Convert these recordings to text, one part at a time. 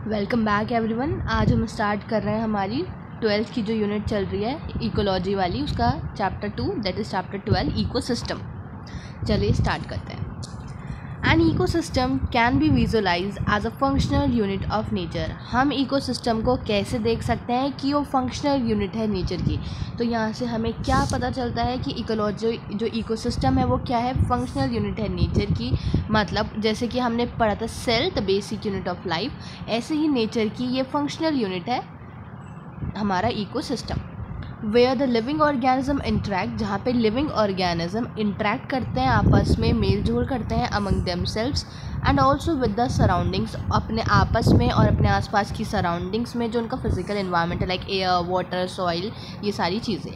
Welcome back everyone. आज हम start कर रहे हैं हमारी 12th की जो यूनिट चल रही है इकोलॉजी वाली, उसका chapter 2 that is chapter 12 ecosystem. चलिए स्टार्ट करते हैं। An ecosystem can be visualise as a functional unit of nature. हम इकोसिस्टम को कैसे देख सकते हैं कि वो फंक्शनल यूनिट है नेचर की। तो यहाँ से हमें क्या पता चलता है कि इकोलॉजी जो इकोसिस्टम है वो क्या है, फंक्शनल यूनिट है नेचर की। मतलब जैसे कि हमने पढ़ा था cell the basic unit of life, ऐसे ही नेचर की ये फंक्शनल यूनिट है हमारा ecosystem. Where the living organism interact, जहाँ पे लिविंग ऑर्गेनिज्म इंटरेक्ट करते हैं, आपस में मेल जोल करते हैं among themselves and also with the surroundings, अपने आपस में और अपने आसपास की सराउंडिंग्स में जो उनका फिजिकल एनवायरनमेंट है लाइक एयर, वाटर, सॉइल, ये सारी चीज़ें।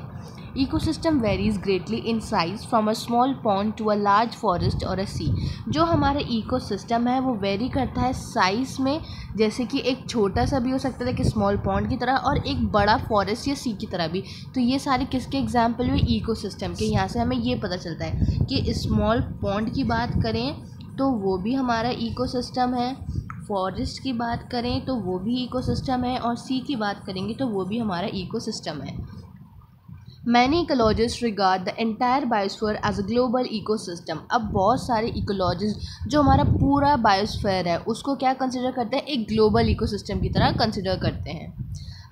Ecosystem varies greatly in size from a small pond to a large forest और अ सी। जो हमारा इकोसिस्टम है वो वेरी करता है साइज में, जैसे कि एक छोटा सा भी हो सकता है कि स्मॉल पॉन्ड की तरह, और एक बड़ा फॉरेस्ट या सी की तरह भी। तो ये सारे किसके एग्जाम्पल हुए, इकोसिस्टम के। यहाँ से हमें ये पता चलता है कि स्मॉल पॉन्ड की बात करें तो वो भी हमारा इकोसिस्टम है, फॉरेस्ट की बात करें तो वो भी इकोसिस्टम है, और सी की बात करेंगे तो वो भी हमारा इकोसिस्टम है। Many ecologists regard the entire biosphere as a global ecosystem। अब बहुत सारे इकोलॉजिस्ट जो हमारा पूरा बायोस्फीयर है उसको क्या कंसिडर करते हैं, एक ग्लोबल इकोसिस्टम की तरह कंसिडर करते हैं।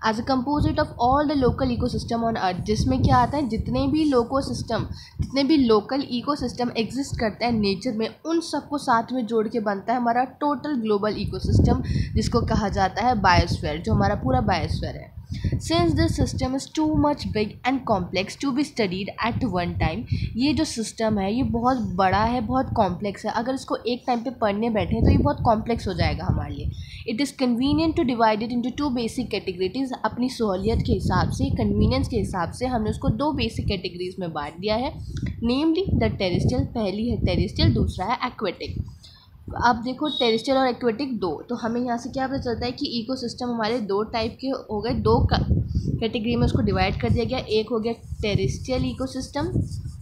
As a composite of all the local ecosystem on earth, जिसमें क्या आता है, जितने भी लोकल इकोसिस्टम एग्जिस्ट करते हैं नेचर में, उन सबको साथ में जोड़ के बनता है हमारा टोटल ग्लोबल इकोसिस्टम, जिसको कहा जाता है बायोस्फीयर, जो हमारा पूरा बायोस्फीयर है। Since this system is too much big and complex to be studied at one time, ये जो सिस्टम है ये बहुत बड़ा है, बहुत कॉम्प्लेक्स है। अगर इसको एक टाइम पे पढ़ने बैठे तो ये बहुत कॉम्प्लेक्स हो जाएगा हमारे लिए। It is convenient to divide it into two basic categories. अपनी सहूलियत के हिसाब से, कन्वीनियंस के हिसाब से हमने उसको दो बेसिक कैटेगरीज में बांट दिया है, नेमली द टेरेस्ट्रियल। पहली है टेरेस्ट्रियल, दूसरा है एक्वेटिक। अब देखो टेरेस्ट्रियल और एक्वेटिक दो, तो हमें यहाँ से क्या पता चलता है कि इकोसिस्टम हमारे दो टाइप के हो गए, दो कैटेगरी में उसको डिवाइड कर दिया गया। एक हो गया टेरेस्ट्रियल इकोसिस्टम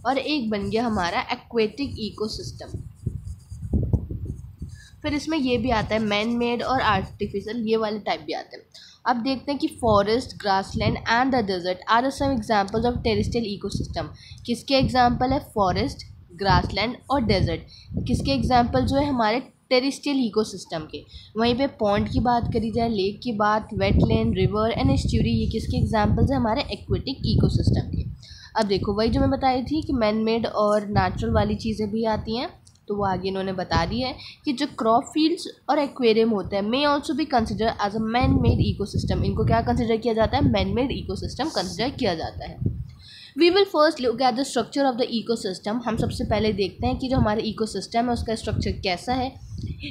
और एक बन गया हमारा एक्वेटिक इकोसिस्टम। फिर इसमें ये भी आता है मैन मेड और आर्टिफिशियल, ये वाले टाइप भी आते हैं। अब देखते हैं कि forest, grassland and the desert are the some examples of terrestrial ecosystem. किसके एग्जांपल है, फॉरेस्ट, ग्रासलैंड और डेजर्ट। किसके एग्जांपल जो है, हमारे टेरेस्ट्रियल इकोसिस्टम के। वहीं पे पॉन्ड की बात करी जाए, लेक की बात, वेटलैंड, रिवर एंड एस्ट्यूरी, ये किसके एग्जांपल्स हैं, हमारे एक्वेटिक इकोसिस्टम के। अब देखो वही जो मैं बताई थी कि मैन मेड और नेचुरल वाली चीज़ें भी आती हैं, तो वो आगे इन्होंने बता दी है कि जो क्रॉप फील्ड्स और एक्वेरियम होते हैं मे ऑल्सो भी consider as a man made ecosystem. इनको क्या कंसिडर किया जाता है, मैन मेड इकोसिस्टम कंसिडर किया जाता है। We will first look at the structure of the ecosystem. हम सबसे पहले देखते हैं कि जो हमारा इकोसिस्टम है उसका स्ट्रक्चर कैसा है।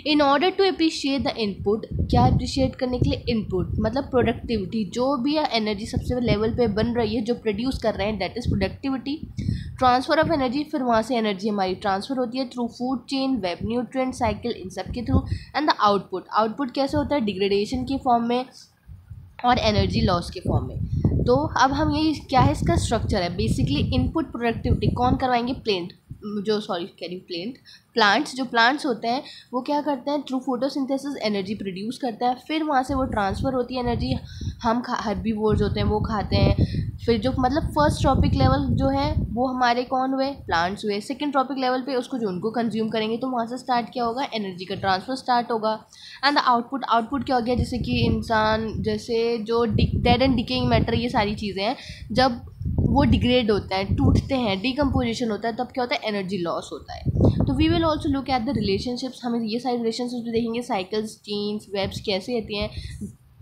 In order to appreciate the input, क्या अप्रिशिएट करने के लिए, इनपुट मतलब प्रोडक्टिविटी, जो भी एनर्जी सबसे लेवल पे बन रही है, जो प्रोड्यूस कर रहे हैं, that is productivity. Transfer of energy, फिर वहाँ से एनर्जी हमारी ट्रांसफर होती है through food chain, web, nutrient cycle, इन सब के थ्रू। एंड द आउटपुट कैसे होता है, डिग्रेडेशन के फॉर्म में और एनर्जी लॉस के फॉर्म में। तो अब हम ये क्या है, इसका स्ट्रक्चर है बेसिकली इनपुट प्रोडक्टिविटी कौन करवाएंगे, प्लांट्स। जो प्लांट्स होते हैं वो क्या करते हैं, थ्रू फोटोसिंथेसिस एनर्जी प्रोड्यूस करता है, फिर वहाँ से वो ट्रांसफ़र होती है एनर्जी, हम हर्बीवोर्स होते हैं वो खाते हैं। फिर जो मतलब फर्स्ट ट्रॉपिक लेवल जो है वो हमारे कौन हुए, प्लांट्स हुए। सेकंड ट्रॉपिक लेवल पे उसको जो उनको कंज्यूम करेंगे तो वहाँ से स्टार्ट क्या होगा, एनर्जी का ट्रांसफ़र स्टार्ट होगा। एंड द आउटपुट क्या हो गया, जैसे कि इंसान, जैसे जो डेड एंड डिकेइंग मैटर, ये सारी चीज़ें हैं, जब वो डिग्रेड होता है, टूटते हैं, डिकम्पोजिशन होता है, तब क्या होता है, एनर्जी लॉस होता है। तो we will also look at the relationships, हमें ये सारे रिलेशनशिप्स भी देखेंगे, साइकिल्स, चेन्स, वेब्स कैसे होती हैं,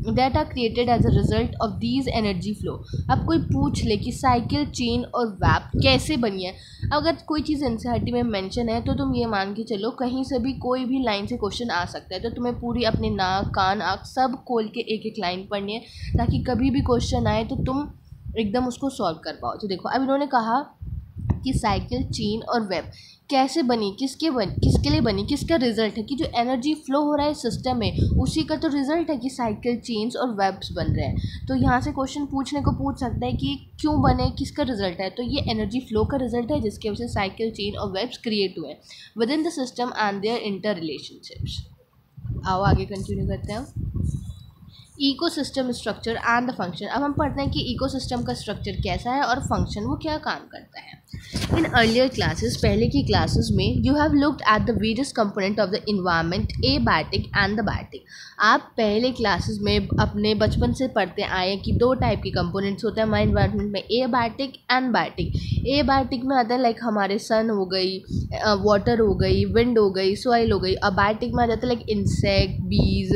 that are created as a result of these energy flow. अब कोई पूछ ले कि साइकिल, चेन और वेब कैसे बनी है, अगर कोई चीज़ एनसीईआरटी में मेंशन है तो तुम ये मान के चलो कहीं से भी कोई भी लाइन से क्वेश्चन आ सकता है। तो तुम्हें पूरी अपने नाक, कान, आँख सब खोल के एक एक लाइन पढ़नी है, ताकि कभी भी क्वेश्चन आए तो तुम एकदम उसको सॉल्व कर पाओ। तो देखो अब इन्होंने कहा कि साइकिल, चेन और वेब कैसे बनी, किसके लिए बनी, किसका रिजल्ट है, कि जो एनर्जी फ्लो हो रहा है सिस्टम में उसी का तो रिजल्ट है कि साइकिल, चेन्स और वेब्स बन रहे हैं। तो यहाँ से क्वेश्चन पूछने को पूछ सकता है कि क्यों बने, किसका रिजल्ट है, तो ये एनर्जी फ्लो का रिजल्ट है जिसकी वजह से साइकिल, चेन और वेब्स क्रिएट हुए within the system and their interrelationships. आओ आगे कंटिन्यू करते हैं। Ecosystem structure and the function. अब हम पढ़ते हैं कि इकोसिस्टम का स्ट्रक्चर कैसा है और फंक्शन वो क्या काम करता है। इन अर्लियर क्लासेस, पहले की क्लासेस में, you have looked at the various component of the environment, abiotic and the biotic. आप पहले क्लासेस में अपने बचपन से पढ़ते आए हैं कि दो टाइप के कंपोनेंट्स होते हैं हमारे इन्वायरमेंट में, एबायोटिक एंड बायोटिक। एबायोटिक में आता है लाइक हमारे सन हो गई, वाटर हो गई, विंड हो गई, सॉइल हो गई। अबायोटिक में आ जाता है लाइक इंसेक्ट, बीज,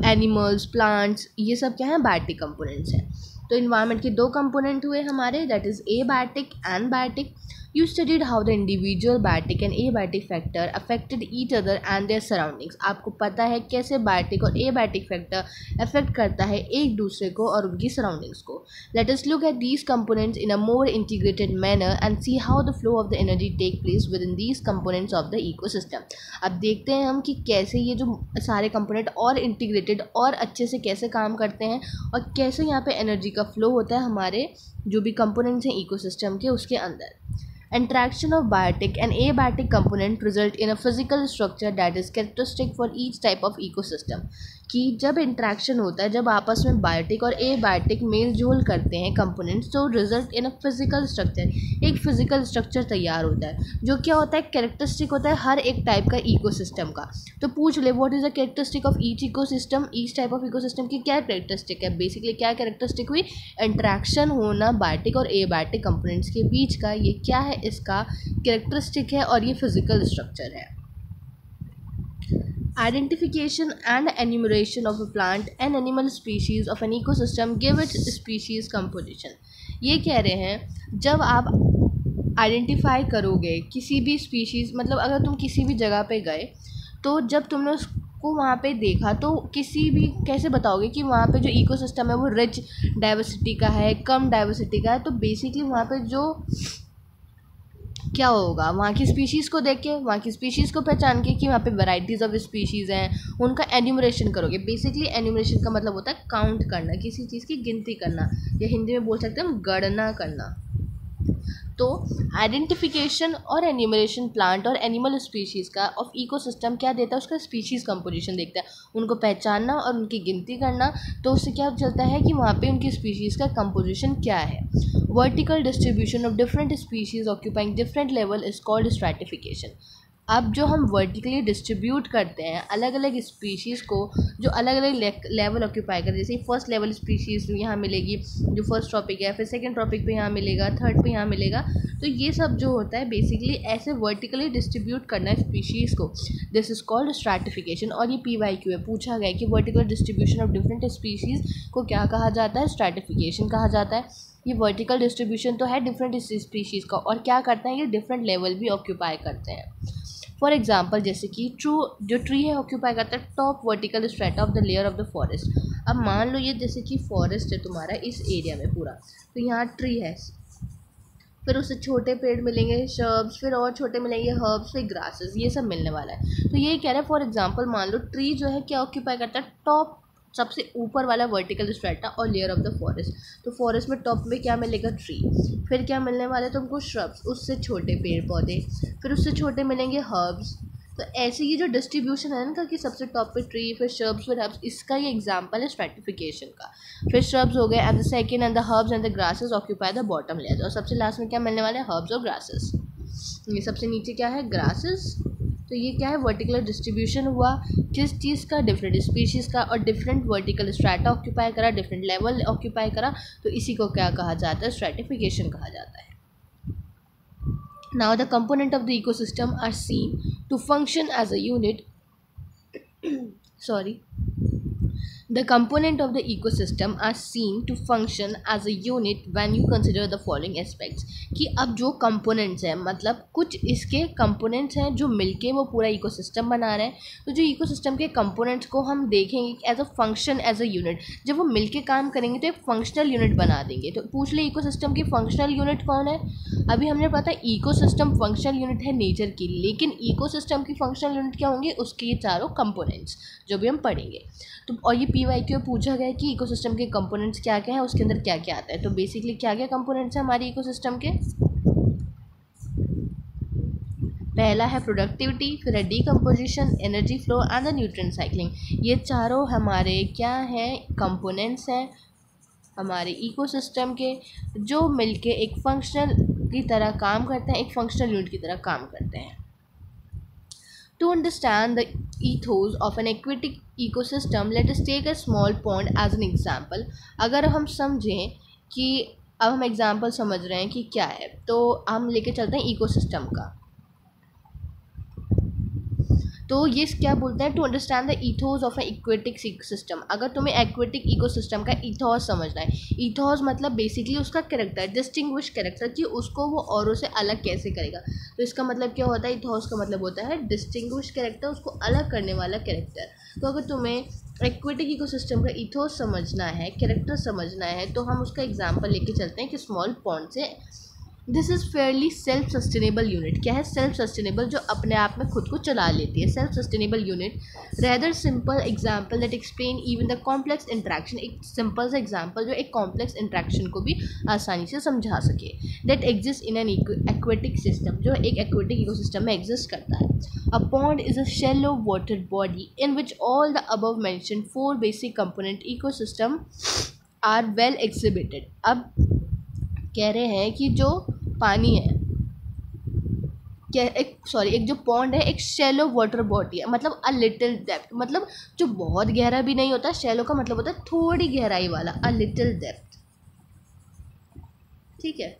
एनिमल्स, प्लांट्स, ये सब क्या है, बायोटिक कंपोनेंट्स हैं। तो इन्वायरमेंट के दो कंपोनेंट हुए हमारे, that is abiotic and biotic. You studied how the individual biotic and abiotic factor affected each other and their surroundings. आपको पता है कैसे बायोटिक और एबायोटिक फैक्टर अफेक्ट करता है एक दूसरे को और उनकी सराउंडिंग्स को। Let us look at these components in a more integrated manner and see how the flow of the energy take place within these components of the ecosystem. अब देखते हैं हम कि कैसे ये जो सारे कंपोनेंट और इंटीग्रेटेड और अच्छे से कैसे काम करते हैं और कैसे यहाँ पे एनर्जी का फ्लो होता है हमारे जो भी कंपोनेंट्स हैं इकोसिस्टम के उसके अंदर। Interaction of biotic and abiotic component result in a physical structure that is characteristic for each type of ecosystem. कि जब इंट्रैक्शन होता है, जब आपस में बायोटिक और एबायोटिक मेल जोल करते हैं कंपोनेंट्स, तो result in a physical structure, एक फिजिकल स्ट्रक्चर तैयार होता है जो क्या होता है, कैरेक्टरिस्टिक होता है हर एक टाइप का इकोसिस्टम का। तो पूछ ले what is the characteristic of each ecosystem, each type of ecosystem की क्या कैरेक्टरिस्टिक है। बेसिकली क्या कैरेक्टरिस्टिक हुई, इंट्रैक्शन होना बायोटिक और एबायोटिक कंपोनेंट्स के बीच का, ये क्या है, इसका कैरेक्टरिस्टिक है और ये फिजिकल स्ट्रक्चर है। Identification and enumeration of a plant and animal species of an ecosystem give its species composition. ये कह रहे हैं जब आप आइडेंटिफाई करोगे किसी भी स्पीशीज़, मतलब अगर तुम किसी भी जगह पे गए तो जब तुमने उसको वहाँ पे देखा तो किसी भी कैसे बताओगे कि वहाँ पे जो इकोसिस्टम है वो रिच डाइवर्सिटी का है, कम डाइवर्सिटी का है। तो बेसिकली वहाँ पे जो क्या होगा, वहाँ की स्पीशीज़ को देख के, वहाँ की स्पीशीज़ को पहचान के कि वहाँ पे वैराइटीज़ ऑफ स्पीशीज़ हैं, उनका एन्यूमरेशन करोगे। बेसिकली एन्यूमरेशन का मतलब होता है काउंट करना, किसी चीज़ की गिनती करना, या हिंदी में बोल सकते हैं हम गणना करना। तो आइडेंटिफिकेशन और एन्यूमरेशन प्लांट और एनिमल स्पीशीज़ का ऑफ इकोसिस्टम क्या देता है, उसका स्पीशीज़ कंपोजिशन देखता है, उनको पहचानना और उनकी गिनती करना। तो उससे क्या चलता है कि वहाँ पे उनकी स्पीशीज़ का कंपोजिशन क्या है। Vertical distribution of different species occupying different level is called stratification. अब जो हम वर्टिकली डिस्ट्रीब्यूट करते हैं अलग अलग स्पीशीज़ को जो अलग अलग लेवल ऑक्यूपाई कर, जैसे फर्स्ट लेवल स्पीशीज़ यहाँ मिलेगी जो फर्स्ट टॉपिक है, फिर सेकंड टॉपिक पे यहाँ मिलेगा, थर्ड पे यहाँ मिलेगा। तो ये सब जो होता है बेसिकली ऐसे वर्टिकली डिस्ट्रीब्यूट करना है स्पीशीज़ को, दिस इज़ कॉल्ड स्ट्रैटिफिकेशन। और ये PYQ है, पूछा गया कि vertical distribution of different species को क्या कहा जाता है, स्ट्रैटिफिकेशन कहा जाता है। ये वर्टिकल डिस्ट्रीब्यूशन तो है डिफरेंट स्पीशीज़ का, और क्या करते हैं ये डिफरेंट लेवल भी ऑक्यूपाई करते हैं। फॉर एग्जाम्पल जैसे कि जो ट्री है ऑक्यूपाई करता है top vertical strata of the layer of the forest. अब मान लो ये जैसे कि फॉरेस्ट है तुम्हारा इस एरिया में पूरा, तो यहाँ ट्री है, फिर उससे छोटे पेड़ मिलेंगे शर्ब्स, फिर और छोटे मिलेंगे हर्ब्स, फिर ग्रासेस, ये सब मिलने वाला है। तो ये कह रहा है फॉर एग्जांपल मान लो ट्री जो है क्या ऑक्यूपाई करता है, टॉप सबसे ऊपर वाला वर्टिकल स्ट्रेटा और लेयर ऑफ द फॉरेस्ट। तो फॉरेस्ट में टॉप में क्या मिलेगा, ट्री, फिर क्या मिलने वाले तुमको, श्रब्स, उससे छोटे पेड़ पौधे, फिर उससे छोटे मिलेंगे हर्ब्स। तो ऐसे ये जो डिस्ट्रीब्यूशन है ना कि सबसे टॉप पे ट्री, फिर श्रब्स, फिर हर्ब्स, इसका ये एग्जांपल है स्ट्रैटिफिकेशन का। फिर श्रब्स हो गए and the second and the herbs and the grasses occupy the bottom layer, और सबसे लास्ट में क्या मिलने वाले हैं, हर्ब्स और ग्रासेस। ये सबसे नीचे क्या है, ग्रासेस। तो ये क्या है, वर्टिकल डिस्ट्रीब्यूशन हुआ किस चीज़ का, डिफरेंट स्पीशीज़ का, और डिफरेंट वर्टिकल स्ट्रैटा ऑक्यूपाई करा, डिफरेंट लेवल ऑक्यूपाई करा। तो इसी को क्या कहा जाता है, स्ट्रैटिफिकेशन कहा जाता है। Now the component of the ecosystem are seen to function as a unit sorry The component of the ecosystem are seen to function as a unit when you consider the following aspects। कि अब जो components हैं, मतलब कुछ इसके components हैं जो मिलके वो पूरा ecosystem बना रहे हैं। तो जो ecosystem के components को हम देखेंगे as a function as a unit, जब वो मिलके काम करेंगे तो एक functional unit बना देंगे। तो पूछ ले ecosystem की functional unit कौन है। अभी हमने पता है ecosystem functional unit है नेचर की, लेकिन ecosystem की functional unit क्या होंगे, उसके ये चारों components जो भी हम पढ़ेंगे। तो और ये PYQ पूछा गया कि इकोसिस्टम के कंपोनेंट्स क्या क्या है, उसके अंदर क्या क्या आता है। तो बेसिकली क्या क्या कंपोनेंट्स हैं हमारे इकोसिस्टम के, पहला है प्रोडक्टिविटी, फिर है decomposition, energy flow and the nutrient cycling. ये चारों हमारे क्या हैं, कंपोनेंट्स हैं हमारे इकोसिस्टम के, जो मिलके एक फंक्शनल की तरह काम करते हैं, एक फंक्शनल यूनिट की तरह काम करते हैं। To understand the ethos of an aquatic ecosystem, let us take a small pond as an example. अगर हम समझें कि अब हम एग्जाम्पल समझ रहे हैं कि क्या है, तो हम लेके चलते हैं इकोसिस्टम का। तो ये क्या बोलते हैं, to understand the ethos of a aquatic system. अगर तुम्हें एक्वेटिक इकोसिस्टम का ईथोस समझना है, ईथोस मतलब बेसिकली उसका कैरेक्टर, डिस्टिंग्विश कैरेक्टर, कि उसको वो औरों से अलग कैसे करेगा। तो इसका मतलब क्या होता है, ईथोस का मतलब होता है डिस्टिंग्विश कैरेक्टर, उसको अलग करने वाला कैरेक्टर। तो अगर तुम्हें एक्वेटिक इकोसिस्टम का ईथोस समझना है, कैरेक्टर समझना है, तो हम उसका एग्जाम्पल लेके चलते हैं कि स्मॉल पॉन्ड से। This is Fairlie self sustainable unit. क्या है सेल्फ सस्टेनेबल, जो अपने आप में खुद को चला लेती है, self sustainable unit. Rather simple example that explain even the complex interaction, एक सिंपल सा एग्जाम्पल जो एक कॉम्प्लेक्स इंट्रैक्शन को भी आसानी से समझा सके। That exist in an aquatic system, जो एक एक्वेटिक इकोसिस्टम में एग्जिस्ट करता है। A pond is a shallow water body in which all the above mentioned 4 basic component ecosystem are well exhibited. अब कह रहे हैं कि जो पानी है, क्या एक जो पॉन्ड है, एक शैलो वाटर बॉडी है, मतलब अ लिटिल डेप्थ, मतलब जो बहुत गहरा भी नहीं होता। शैलो का मतलब होता है थोड़ी गहराई वाला, अ लिटिल डेप्थ, ठीक है।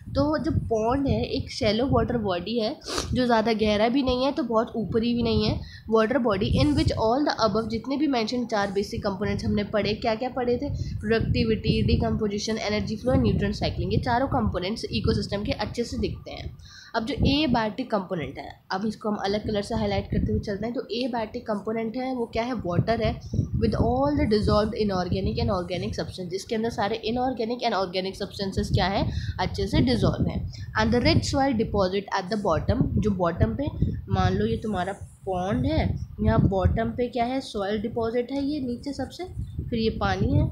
तो जो पॉन्ड है एक शैलो वाटर बॉडी है, जो ज़्यादा गहरा भी नहीं है तो बहुत ऊपरी भी नहीं है, water body in which all the above, जितने भी मेंशन 4 बेसिक कंपोनेंट्स हमने पढ़े, क्या क्या पढ़े थे, productivity, decomposition, energy flow, nutrient cycling, ये चारों कंपोनेंट्स इकोसिस्टम के अच्छे से दिखते हैं। अब जो एबायोटिक कंपोनेंट है, अब इसको हम अलग कलर से हाईलाइट करते हुए चलते हैं। तो एबायोटिक कंपोनेंट है वो क्या है, वाटर है with all the dissolved inorganic and organic substance, जिसके अंदर सारे इनऑर्गेनिक एंड ऑर्गेनिक सब्सटेंसेस क्या है, अच्छे से डिजॉल्व है। And the rich soil deposit at the bottom, जो बॉटम पे, मान लो ये तुम्हारा पॉन्ड है, यहाँ बॉटम पे क्या है, सॉइल डिपॉजिट है, ये नीचे सबसे, फिर ये पानी है।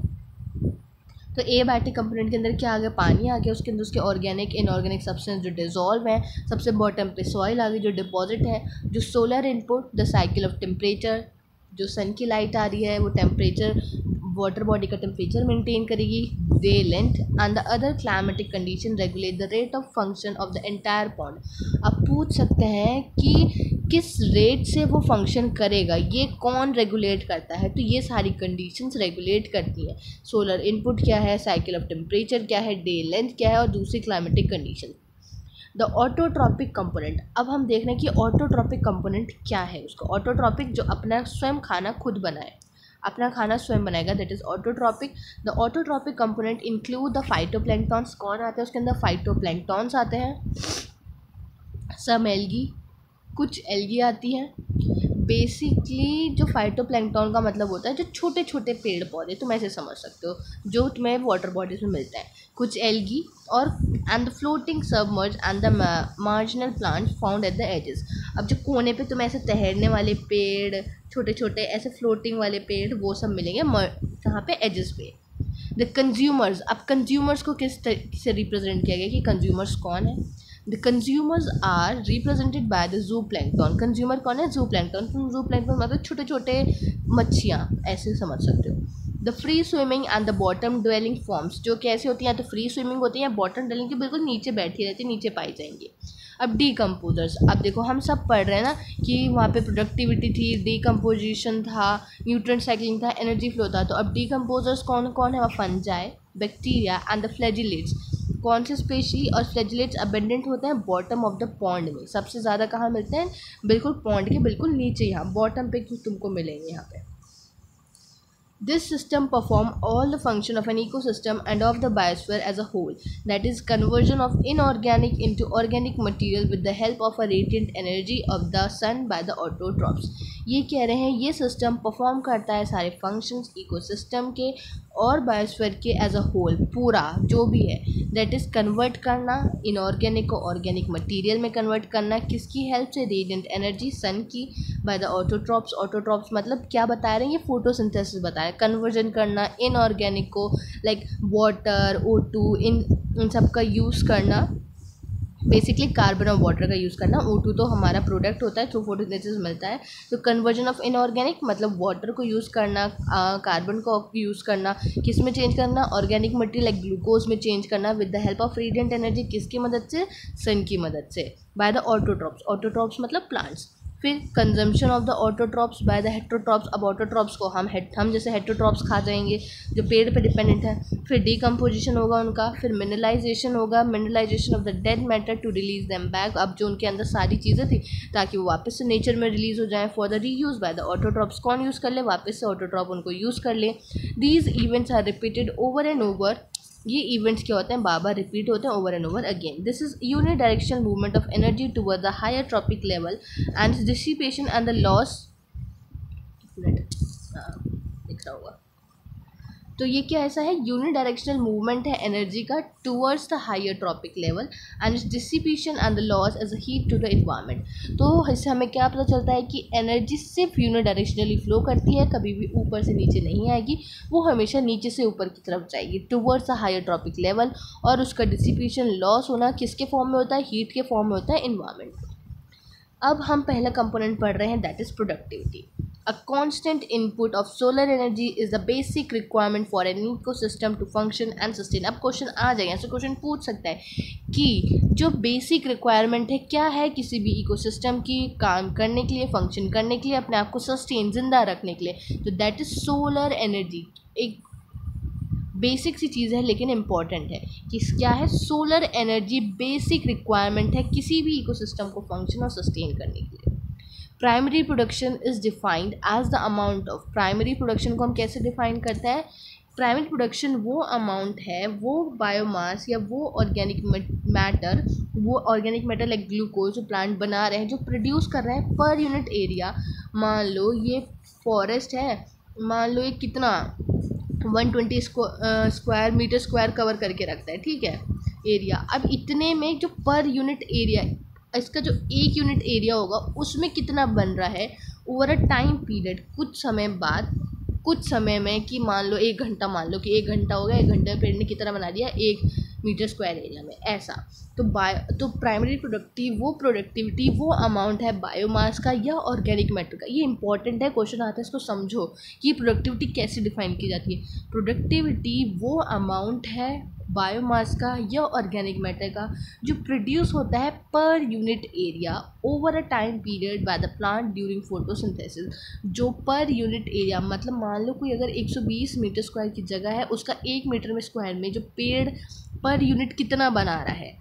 तो एबायोटिक कंपोनेंट के अंदर क्या आ गया, पानी आ गया, उसके अंदर उसके ऑर्गेनिक इनऑर्गेनिक सब्सटेंस जो डिजॉल्व है, सबसे बॉटम पे सॉइल आ गई जो डिपॉजिट है, जो solar input, the cycle of temperature, जो सन की लाइट आ रही है वो टेम्परेचर, वाटर बॉडी का टेम्परेचर मेंटेन करेगी, day length and the other climatic condition regulate the rate of function of the entire pond. अब पूछ सकते हैं कि किस रेट से वो फंक्शन करेगा, ये कौन रेगुलेट करता है, तो ये सारी कंडीशंस रेगुलेट करती हैं। सोलर इनपुट क्या है, साइकिल ऑफ टेम्परेचर क्या है, डे लेंथ क्या है, और दूसरी climatic condition. The autotrophic component, अब हम देख रहे हैं कि ऑटोट्रॉपिक कंपोनेंट क्या है उसका। ऑटोट्रॉपिक जो अपना स्वयं खाना खुद बनाए, अपना खाना स्वयं बनाएगा, that is autotrophic. The autotrophic component include the phytoplanktons, कौन आते हैं उसके अंदर, फाइटोप्लैंक्टॉन्स आते हैं, सम एल्गी, कुछ एल्गी आती हैं। बेसिकली जो फाइटोप्लैंक्टॉन का मतलब होता है जो छोटे छोटे पेड़ पौधे, तुम ऐसे समझ सकते हो, जो तुम्हें वाटर बॉडीज में मिलते हैं, कुछ एल्गी और and the floating submerge and the marginal plant found at the edges. अब जो कोने पे तुम्हें ऐसे तैरने वाले पेड़, छोटे छोटे ऐसे फ्लोटिंग वाले पेड़, वो सब मिलेंगे कहाँ पे, एजेस पे। द कंज्यूमर्स, अब कंज्यूमर्स को किस तरीके से रिप्रेजेंट किया गया कि कंज्यूमर्स कौन है। The consumers are represented by the zooplankton। Consumer कौन है, जूप्लैंक्टन। तुम जूप्लैंक्टन मतलब छोटे छोटे मच्छियाँ ऐसे समझ सकते हो। The free swimming and the bottom dwelling forms, जो कैसे होती हैं, तो फ्री स्विमिंग होती है, बॉटम ड्वेलिंग की बिल्कुल नीचे बैठी रहती है, नीचे पाई जाएंगी। अब डीकम्पोजर्स, अब देखो हम सब पढ़ रहे हैं ना कि वहाँ पे प्रोडक्टिविटी थी, डीकम्पोजिशन था, न्यूट्रिएंट साइक्लिंग था, एनर्जी फ्लो था। तो अब डीकम्पोजर्स कौन कौन है, वह fungi, bacteria and the flagellates. कौन से स्पेशली और फ्लैजिलेट्स अबेंडेंट होते हैं, बॉटम ऑफ द पॉन्ड में, सबसे ज़्यादा कहाँ मिलते हैं, बिल्कुल पॉन्ड के बिल्कुल नीचे, यहाँ बॉटम पे तुमको मिलेंगे यहाँ पे। This system perform all the function of an ecosystem and of the biosphere as a whole, that is conversion of inorganic into organic material with the help of a radiant energy of the sun by the autotrophs। ये कह रहे हैं ये system perform करता है सारे functions ecosystem के और बायोस्फीयर के एज अ होल, पूरा जो भी है, दैट इज़ कन्वर्ट करना इनऑर्गेनिक को ऑर्गेनिक मटेरियल में कन्वर्ट करना, किसकी हेल्प से, रेडिएंट एनर्जी सन की, बाय द ऑटोट्रॉप्स। ऑटोट्रॉप्स मतलब क्या बता रहे हैं, ये फोटोसिंथेसिस बता रहे हैं, कन्वर्जन करना इनऑर्गेनिक को, लाइक वाटर, O2, इन सब का यूज़ करना बेसिकली कार्बन और वाटर का यूज़ करना। O2 तो हमारा प्रोडक्ट होता है, थ्रू फोटोसिंथेसिस मिलता है। तो कन्वर्जन ऑफ इनऑर्गेनिक मतलब वाटर को यूज़ करना, कार्बन को यूज़ करना, किस में चेंज करना, ऑर्गेनिक मटेरियल लाइक ग्लूकोज में चेंज करना with the help of radiant energy, किसकी मदद से, सन की मदद से, बाय द ऑटोट्रॉप्स। ऑटोट्रॉप्स मतलब प्लांट्स। फिर consumption of the autotrophs by the heterotrophs. अब ऑटोट्रॉप्स को हम जैसे हेटरोट्रॉप्स खा जाएंगे जो पेड़ पे डिपेंडेंट है। फिर डिकम्पोजिशन होगा उनका, फिर मिनरलाइजेशन होगा, mineralisation of the dead matter to release them back. अब जो उनके अंदर सारी चीज़ें थी ताकि वो वापस से नेचर में रिलीज हो जाए for the reuse by the autotrophs. कौन यूज़ कर ले, वापस से ऑटोट्रॉप उनको यूज़ कर ले। These events are repeated over and over. ये इवेंट्स क्या होते हैं, बार बार रिपीट होते हैं over and over again. This is unidirectional movement of energy toward the higher trophic level and dissipation and the loss. दिख रहा होगा तो ये क्या ऐसा है, यूनिडायरेक्शनल मूवमेंट है एनर्जी का towards the higher trophic level and its dissipation and the loss as a heat to the environment. तो इससे हमें क्या पता चलता है कि एनर्जी सिर्फ यूनिडायरेक्शनली फ्लो करती है, कभी भी ऊपर से नीचे नहीं आएगी, वो हमेशा नीचे से ऊपर की तरफ जाएगी towards the higher trophic level. और उसका डिसिपेशन लॉस होना किसके फॉर्म में होता है, हीट के फॉर्म में होता है एनवायरनमेंट। अब हम पहला कंपोनेंट पढ़ रहे हैं, that is productivity. A constant input of solar energy is the basic requirement for an ecosystem to function and sustain। अब क्वेश्चन आ जाएगा, ऐसे क्वेश्चन पूछ सकता है कि जो बेसिक रिक्वायरमेंट है क्या है किसी भी इकोसिस्टम की, काम करने के लिए, फंक्शन करने के लिए, अपने आप को सस्टेन जिंदा रखने के लिए, तो दैट इज सोलर एनर्जी। एक बेसिक सी चीज़ है लेकिन इम्पॉर्टेंट है कि क्या है, सोलर एनर्जी बेसिक रिक्वायरमेंट है किसी भी इकोसिस्टम को फंक्शन और सस्टेन करने के लिए। Primary production is defined as the amount of, primary production को हम कैसे डिफाइन करते हैं, प्राइमरी प्रोडक्शन वो अमाउंट है, वो बायोमास या वो ऑर्गेनिक मैटर, वो ऑर्गेनिक मैटर लाइक ग्लूकोज जो प्लांट बना रहे हैं, जो प्रोड्यूस कर रहे हैं पर यूनिट एरिया। मान लो ये फॉरेस्ट है, मान लो ये कितना 120 स्क्वायर मीटर स्क्वायर कवर करके रखता है, ठीक है, एरिया। अब इतने में जो पर यूनिट एरिया, इसका जो 1 यूनिट एरिया होगा उसमें कितना बन रहा है ओवर अ टाइम पीरियड, कुछ समय बाद, कुछ समय में, कि मान लो 1 घंटा, मान लो कि 1 घंटा हो गया, 1 घंटे में पेड़ ने कितना बना दिया 1 मीटर स्क्वायर एरिया में, ऐसा। तो प्राइमरी प्रोडक्टिविटी वो अमाउंट है बायोमास का या ऑर्गेनिक मैटर का। ये इंपॉर्टेंट है, क्वेश्चन आता है, इसको समझो कि प्रोडक्टिविटी कैसे डिफाइन की जाती है। प्रोडक्टिविटी वो अमाउंट है बायोमास का या ऑर्गेनिक मैटर का जो प्रोड्यूस होता है per unit area over a time period by the plant during photosynthesis. जो पर यूनिट एरिया मतलब मान लो कोई अगर 120 मीटर स्क्वायर की जगह है, उसका 1 मीटर में स्क्वायर में जो पेड़ पर यूनिट कितना बना रहा है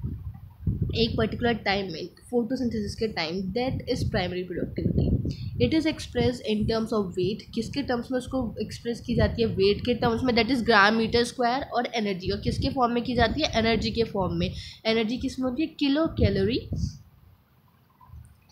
एक पर्टिकुलर टाइम में, फोटोसिंथेसिस के time, that is primary productivity. It is express in terms of weight. किसके टर्म्स में उसको एक्सप्रेस की जाती है, वेट के टर्म्स में, that is gram metre square. और एनर्जी, और किसके फॉर्म में की जाती है, एनर्जी के फॉर्म में। एनर्जी किस में होती है, kilo calorie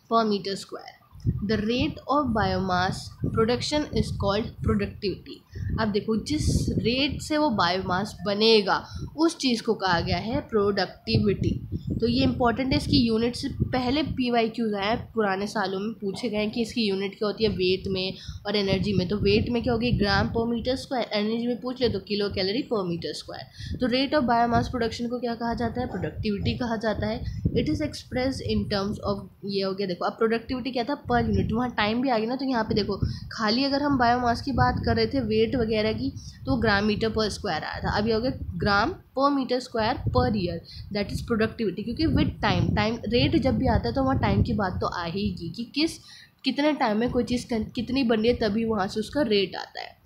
per metre square. The rate of biomass production is called productivity. अब देखो जिस रेट से वो बायोमास बनेगा उस चीज़ को कहा गया है प्रोडक्टिविटी। तो ये इंपॉर्टेंट है, इसकी यूनिट से पहले PYQs आए पुराने सालों में, पूछे गए कि इसकी यूनिट क्या होती है वेट में और एनर्जी में। तो वेट में क्या होगी, ग्राम पर मीटर स्क्वायर, एनर्जी में पूछ ले तो kilo calorie per metre square. तो रेट ऑफ बायोमास प्रोडक्शन को क्या कहा जाता है, प्रोडक्टिविटी कहा जाता है। It is express in terms of, ये हो गया देखो। अब प्रोडक्टिविटी क्या था, पर यूनिट, वहाँ टाइम भी आ गया ना, तो यहाँ पे देखो खाली अगर हम बायोमास की बात कर रहे थे वेट वगैरह की तो ग्राम मीटर पर स्क्वायर आया था, अब ये हो गया gram per metre square per year, that is productivity. क्योंकि विद टाइम रेट जब भी आता है तो वहाँ टाइम की बात तो आ ही कि कितने टाइम में कोई चीज़ कितनी बन रही है, तभी वहाँ से उसका रेट आता है।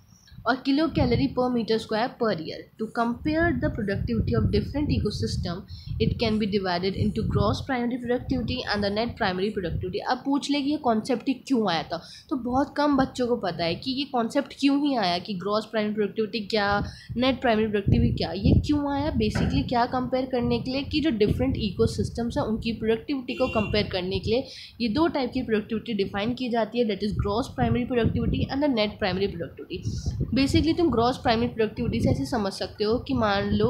और kilo calorie per metre square per year. To compare the productivity of different ecosystem it can be divided into gross primary productivity and the net primary productivity. अब पूछ ले कि ये कॉन्सेप्ट ही क्यों आया था, तो बहुत कम बच्चों को पता है कि ये कॉन्सेप्ट क्यों ही आया, कि ग्रॉस प्राइमरी प्रोडक्टिविटी क्या, नेट प्राइमरी प्रोडक्टिविटी क्या, ये क्यों आया। बेसिकली क्या कंपेयर करने के लिए कि जो डिफरेंट इकोसिस्टम्स हैं उनकी प्रोडक्टिविटी को कंपेयर करने के लिए ये 2 टाइप की प्रोडक्टिविटी डिफाइन की जाती है, that is gross primary productivity and the net primary productivity. Basically तुम ग्रॉस प्राइमरी प्रोडक्टिविटी से ऐसे समझ सकते हो कि मान लो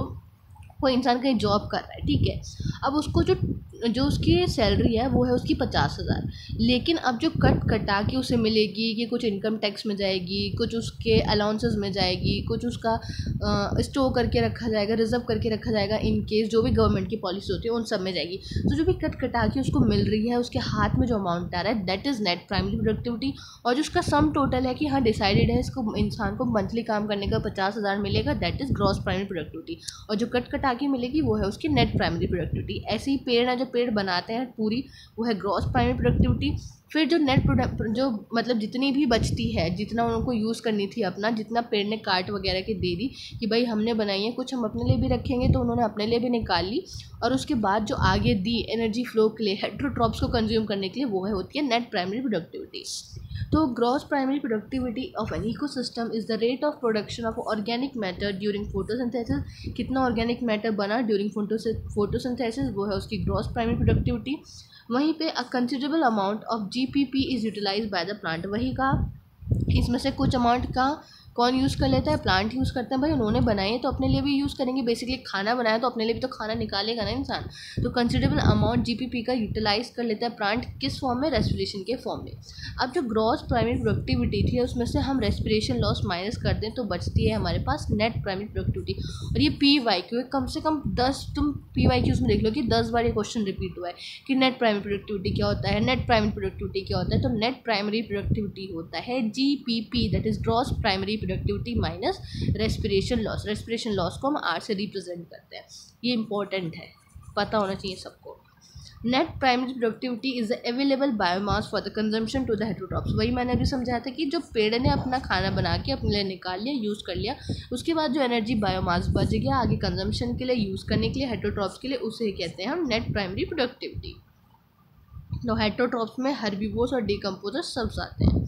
कोई इंसान कहीं जॉब कर रहा है, ठीक है, अब उसको जो जो उसकी सैलरी है वो है उसकी 50,000, लेकिन अब जो कटा के उसे मिलेगी कि कुछ इनकम टैक्स में जाएगी, कुछ उसके अलाउंसेस में जाएगी, कुछ उसका स्टोर करके रखा जाएगा, रिजर्व करके रखा जाएगा, इन केस जो भी गवर्नमेंट की पॉलिसी होती है उन सब में जाएगी। तो जो भी कटा के उसको मिल रही है, उसके हाथ में जो अमाउंट आ रहा है, that is net primary productivity. और जो उसका सम टोटल है कि हाँ डिसाइडेड है इसको इंसान को मंथली काम करने का 50,000 मिलेगा, that is gross primary productivity. और जो कटा के मिलेगी वो है उसकी नेट प्राइमरी प्रोडक्टिविटी। ऐसे ही पेड़ है, जो पेड़ बनाते हैं पूरी, वो है ग्रॉस प्राइमरी प्रोडक्टिविटी। फिर जो नेट प्रोडक्ट जो मतलब जितनी भी बचती है, जितना उनको यूज़ करनी थी अपना, जितना पेड़ ने काट वगैरह के दे दी कि भाई हमने बनाई है, कुछ हम अपने लिए भी रखेंगे, तो उन्होंने अपने लिए भी निकाल ली। और उसके बाद जो आगे दी एनर्जी फ्लो के लिए, हेट्रोट्रॉप्स को कंज्यूम करने के लिए, वो है होती है नेट प्राइमरी प्रोडक्टिविटी। तो gross primary productivity of an ecosystem is the rate of production of organic matter during photosynthesis. कितना ऑर्गेनिक मैटर बना ड्यूरिंग फोटोसिंथेसिस, वो है उसकी ग्रॉस प्राइमरी प्रोडक्टिविटी। वहीं पे a considerable amount of GPP is utilise by the plant. वही का इसमें से कुछ अमाउंट का कौन यूज़ कर लेता है, प्लांट यूज़ करते हैं। भाई उन्होंने बनाए तो अपने लिए भी यूज़ करेंगे, बेसिकली खाना बनाया तो अपने लिए भी तो खाना निकालेगा ना इंसान। तो कंसिडरेबल अमाउंट जीपीपी का यूटिलाइज कर लेता है प्लांट, किस फॉर्म में, रेस्पिरेशन के फॉर्म में। अब जो ग्रॉस प्राइमरी प्रोडक्टिविटी थी उसमें से हम रेस्पिरेशन लॉस माइनस कर दें तो बचती है हमारे पास नेट प्राइमरी प्रोडक्टिविटी। और ये PYQ कम से कम 10, तुम PYQs में देख लो कि 10 बार ये क्वेश्चन रिपीट हुआ है कि नेट प्राइमरी प्रोडक्टिविटी क्या होता है, नेट प्राइमरी प्रोडक्टिविटी क्या होता है। तो नेट प्राइमरी प्रोडक्टिविटी होता है GPP, that is gross primary productivity minus respiration loss. Respiration loss को हम R से रिप्रेजेंट करते हैं, ये इंपॉर्टेंट है, पता होना चाहिए सबको। Net primary productivity is the available biomass for the consumption to the heterotrophs. वही मैंने अभी समझाया था कि जो पेड़ ने अपना खाना बना के अपने लिए निकाल लिया, यूज़ कर लिया, उसके बाद जो एनर्जी बायोमास बच गया आगे कंजम्पशन के लिए, यूज़ करने के लिए, हेट्रोट्रॉप्स के लिए, उसे कहते हैं हम नेट प्राइमरी प्रोडक्टिविटी। तो हेट्रोट्रॉप्स में हर्बीवोर्स और डिकम्पोजर्स सब आते हैं।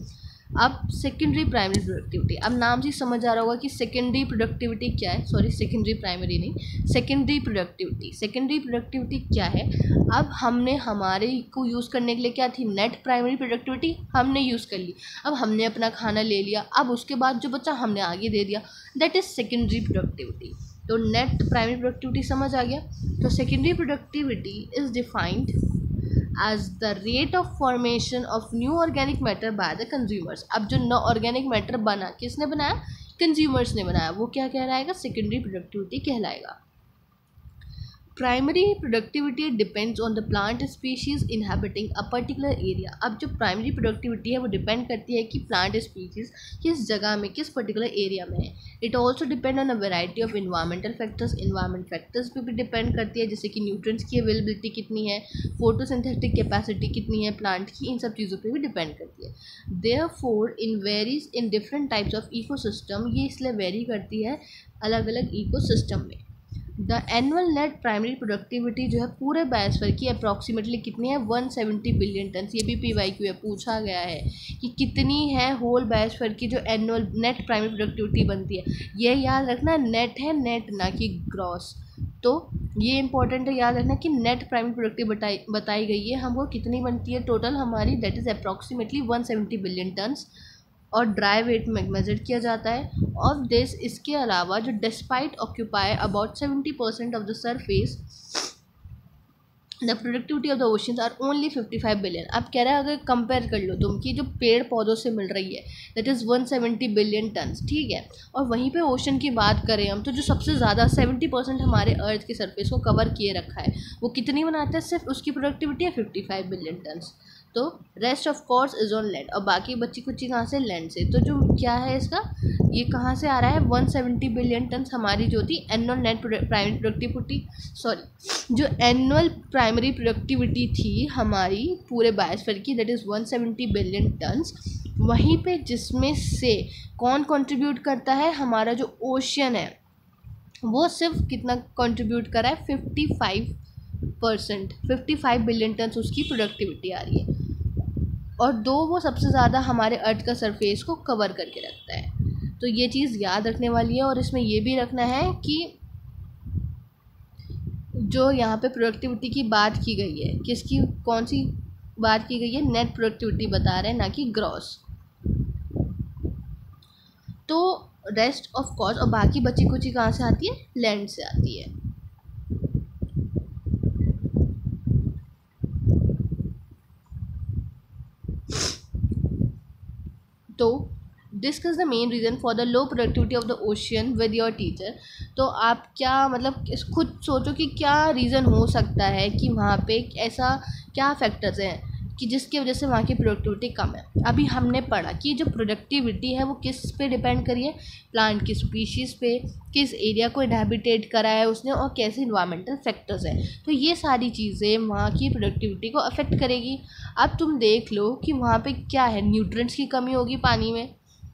अब सेकेंडरी प्राइमरी प्रोडक्टिविटी, अब नाम से समझ आ रहा होगा कि सेकेंडरी प्रोडक्टिविटी क्या है, सॉरी सेकेंडरी प्राइमरी नहीं, सेकेंडरी प्रोडक्टिविटी। सेकेंडरी प्रोडक्टिविटी क्या है, अब हमने हमारे को यूज़ करने के लिए क्या थी, नेट प्राइमरी प्रोडक्टिविटी हमने यूज़ कर ली, अब हमने अपना खाना ले लिया, अब उसके बाद जो बचा हमने आगे दे दिया, दैट इज़ सेकेंडरी प्रोडक्टिविटी। तो नेट प्राइमरी प्रोडक्टिविटी समझ आ गया। तो secondary productivity is defined as the rate of formation of new organic matter by the consumers। अब जो नॉ ऑर्गेनिक मैटर बना, किसने बनाया, कंज्यूमर्स ने बनाया, वो क्या कहलाएगा, सेकेंडरी प्रोडक्टिविटी कहलाएगा। Primary productivity depends on the plant species inhabiting a particular area. अब जो प्राइमरी प्रोडक्टिविटी है वो डिपेंड करती है कि प्लांट स्पीशीज़ किस जगह में, किस पर्टिकुलर एरिया में है। It also depend on a variety of environmental factors. Environment factors पे भी डिपेंड करती है, जैसे कि न्यूट्रिएंट्स की अवेलेबिलिटी कितनी है, फोटोसिंथेटिक कैपेसिटी कितनी है प्लांट की, इन सब चीज़ों पे भी डिपेंड करती है। Therefore in varies in different types of ecosystem, ये इसलिए वेरी करती है अलग अलग इकोसिस्टम में। The annual net primary productivity जो है पूरे बायोस्फीयर की अप्रॉक्सीमेटली कितनी है, 170 बिलियन टन। ये भी PYQ है, पूछा गया है कि कितनी है होल बायोस्फीयर की जो एनुअल नेट प्राइमरी प्रोडक्टिविटी बनती है। ये याद रखना, नेट है, नेट ना कि ग्रॉस। तो ये इंपॉर्टेंट है याद रखना कि नेट प्राइमरी प्रोडक्टिविटी बताई गई है हमको कितनी बनती है टोटल हमारी, that is approximately 170 billion tons. और ड्राई वेट में मेजर किया जाता है। ऑफ दिस, इसके अलावा जो despite occupy about 70% of the surface, the productivity of the oceans are only 55 billion. अब कह रहा है अगर कंपेयर कर लो तुम कि जो पेड़ पौधों से मिल रही है दैट इज़ 170 बिलियन टन्स, ठीक है, और वहीं पे ओशन की बात करें हम तो जो सबसे ज़्यादा 70% हमारे अर्थ की सरफेस को कवर किए रखा है वो कितनी बनाता है, सिर्फ उसकी प्रोडक्टिविटी है 55 बिलियन टन्स। तो rest of course is on land, और बाकी बची कुछ कहाँ से, लैंड से। तो जो क्या है इसका, ये कहाँ से आ रहा है, 170 बिलियन टन्स हमारी जो थी annual net primary productivity, sorry जो एनुअल प्राइमरी प्रोडक्टिविटी थी हमारी पूरे बायोस्फीयर की, दैट इज़ 170 बिलियन टन्स। वहीं पे जिसमें से कौन कंट्रीब्यूट करता है, हमारा जो ओशियन है वो सिर्फ कितना कंट्रीब्यूट कर रहा है, 55%, 55 बिलियन टन्स उसकी प्रोडक्टिविटी आ रही है। और दो वो सबसे ज़्यादा हमारे अर्थ का सरफेस को कवर करके रखता है। तो ये चीज़ याद रखने वाली है। और इसमें ये भी रखना है कि जो यहाँ पे प्रोडक्टिविटी की बात की गई है, किसकी, कौन सी बात की गई है, नेट प्रोडक्टिविटी बता रहे हैं, ना कि ग्रॉस। तो रेस्ट ऑफ कोर्स और बाकी बची कुची कहाँ से आती है, लैंड से आती है। Discuss the main reason for the low productivity of the ocean with your teacher. तो आप क्या मतलब खुद सोचो कि क्या रीज़न हो सकता है कि वहाँ पे ऐसा क्या फैक्टर्स हैं कि जिसकी वजह से वहाँ की प्रोडक्टिविटी कम है। अभी हमने पढ़ा कि जो प्रोडक्टिविटी है वो किस पे डिपेंड करी है, प्लांट की स्पीशीज़ पे, किस एरिया को इनहैबिटेट करा है उसने, और कैसे इन्वायरमेंटल फैक्टर्स हैं। तो ये सारी चीज़ें वहाँ की प्रोडक्टिविटी को अफेक्ट करेगी। अब तुम देख लो कि वहाँ पे क्या है, न्यूट्रिएंट्स की कमी होगी पानी में,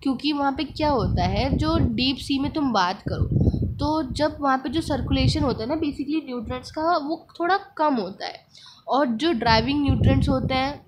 क्योंकि वहाँ पे क्या होता है, जो डीप सी में तुम बात करो तो जब वहाँ पे जो सर्कुलेशन होता है ना बेसिकली न्यूट्रिएंट्स का, वो थोड़ा कम होता है, और जो ड्राइविंग न्यूट्रिएंट्स होते हैं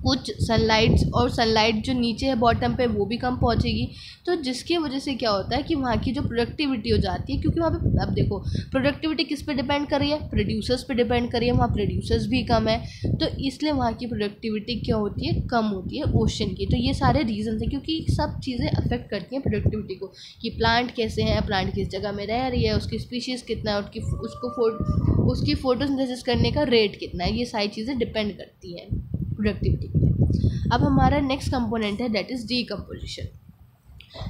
कुछ सनलाइट जो नीचे है बॉटम पे वो भी कम पहुंचेगी। तो जिसकी वजह से क्या होता है कि वहाँ की जो प्रोडक्टिविटी हो जाती है, क्योंकि वहाँ पे अब देखो प्रोडक्टिविटी किस पे डिपेंड कर रही है, प्रोड्यूसर्स पे डिपेंड कर रही है, वहाँ प्रोड्यूसर्स भी कम है, तो इसलिए वहाँ की प्रोडक्टिविटी क्या होती है, कम होती है ओशन की। तो ये सारे रीजन हैं, क्योंकि सब चीज़ें अफेक्ट करती हैं प्रोडक्टिविटी को, कि प्लांट कैसे हैं, प्लांट किस जगह में रह रही है, उसकी स्पीशीज़ कितना है, उसकी फोटोसिंथेसिस करने का रेट कितना है, ये सारी चीज़ें डिपेंड करती हैं प्रोडक्टिविटी पे। अब हमारा नेक्स्ट कंपोनेंट है that is decomposition.